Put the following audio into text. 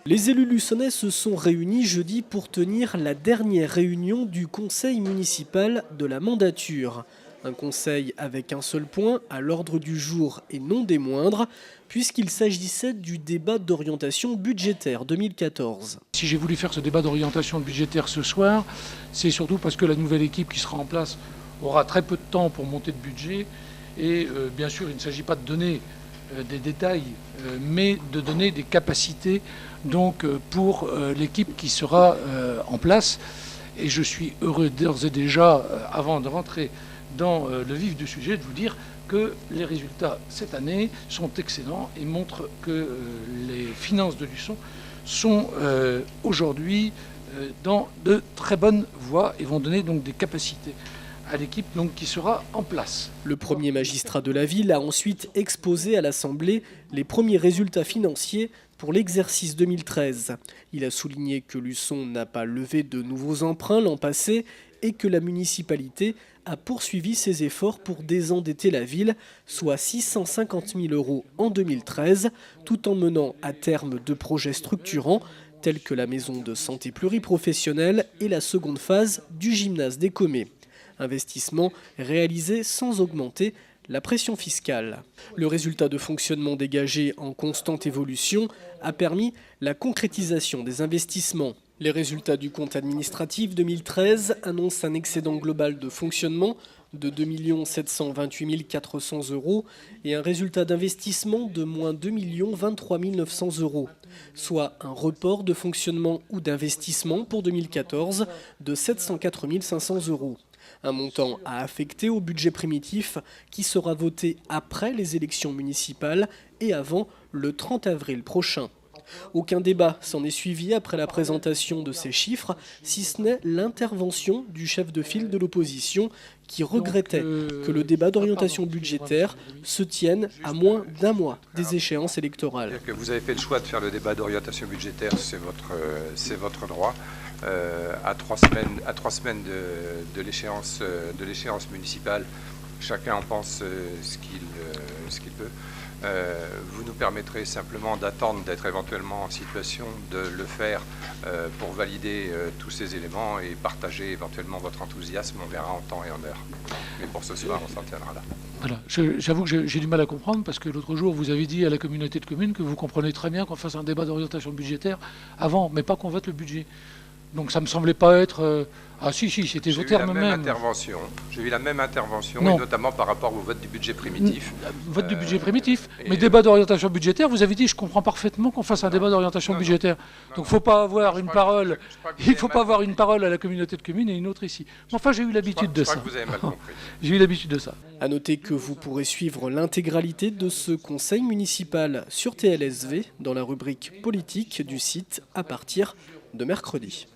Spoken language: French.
Les élus luçonnais se sont réunis jeudi pour tenir la dernière réunion du conseil municipal de la mandature. Un conseil avec un seul point à l'ordre du jour et non des moindres, puisqu'il s'agissait du débat d'orientation budgétaire 2014. Si j'ai voulu faire ce débat d'orientation budgétaire ce soir, c'est surtout parce que la nouvelle équipe qui sera en place aura très peu de temps pour monter de budget. Et bien sûr, il ne s'agit pas de donner des détails, mais de donner des capacités donc, pour l'équipe qui sera en place. Et je suis heureux d'ores et déjà, avant de rentrer dans le vif du sujet, de vous dire que les résultats cette année sont excellents et montrent que les finances de Luçon sont aujourd'hui dans de très bonnes voies et vont donner donc des capacités à l'équipe qui sera en place. Le premier magistrat de la ville a ensuite exposé à l'Assemblée les premiers résultats financiers pour l'exercice 2013. Il a souligné que Luçon n'a pas levé de nouveaux emprunts l'an passé et que la municipalité a poursuivi ses efforts pour désendetter la ville, soit 650 000 € en 2013, tout en menant à terme deux projets structurants tels que la maison de santé pluriprofessionnelle et la seconde phase du gymnase des Commets. Investissement réalisé sans augmenter la pression fiscale. Le résultat de fonctionnement dégagé en constante évolution a permis la concrétisation des investissements. Les résultats du compte administratif 2013 annoncent un excédent global de fonctionnement de 2 728 400 € et un résultat d'investissement de moins 2 023 900 €, soit un report de fonctionnement ou d'investissement pour 2014 de 704 500 €. Un montant à affecter au budget primitif qui sera voté après les élections municipales et avant le 30 avril prochain. Aucun débat s'en est suivi après la présentation de ces chiffres, si ce n'est l'intervention du chef de file de l'opposition qui regrettait que le débat d'orientation budgétaire se tienne à moins d'un mois des échéances électorales. Que vous avez fait le choix de faire le débat d'orientation budgétaire, c'est votre droit. À 3 semaines de l'échéance municipale, chacun en pense ce qu'il peut. Vous nous permettrez simplement d'attendre d'être éventuellement en situation de le faire pour valider tous ces éléments et partager éventuellement votre enthousiasme. On verra en temps et en heure. Mais pour ce soir, on s'en tiendra là. Voilà. J'avoue que j'ai du mal à comprendre parce que l'autre jour, vous avez dit à la communauté de communes que vous comprenez très bien qu'on fasse un débat d'orientation budgétaire avant, mais pas qu'on vote le budget. Donc ça ne me semblait pas être... Ah si, c'était vos termes même. J'ai eu la même intervention, et notamment par rapport au vote du budget primitif. Vote du budget primitif. Mais débat d'orientation budgétaire, vous avez dit, je comprends parfaitement qu'on fasse un débat d'orientation budgétaire. Donc il ne faut pas avoir une parole. Il faut pas avoir une parole à la communauté de communes et une autre ici. Enfin, j'ai eu l'habitude de ça. Je crois que vous avez mal compris. J'ai eu l'habitude de ça. À noter que vous pourrez suivre l'intégralité de ce conseil municipal sur TLSV dans la rubrique politique du site à partir de mercredi.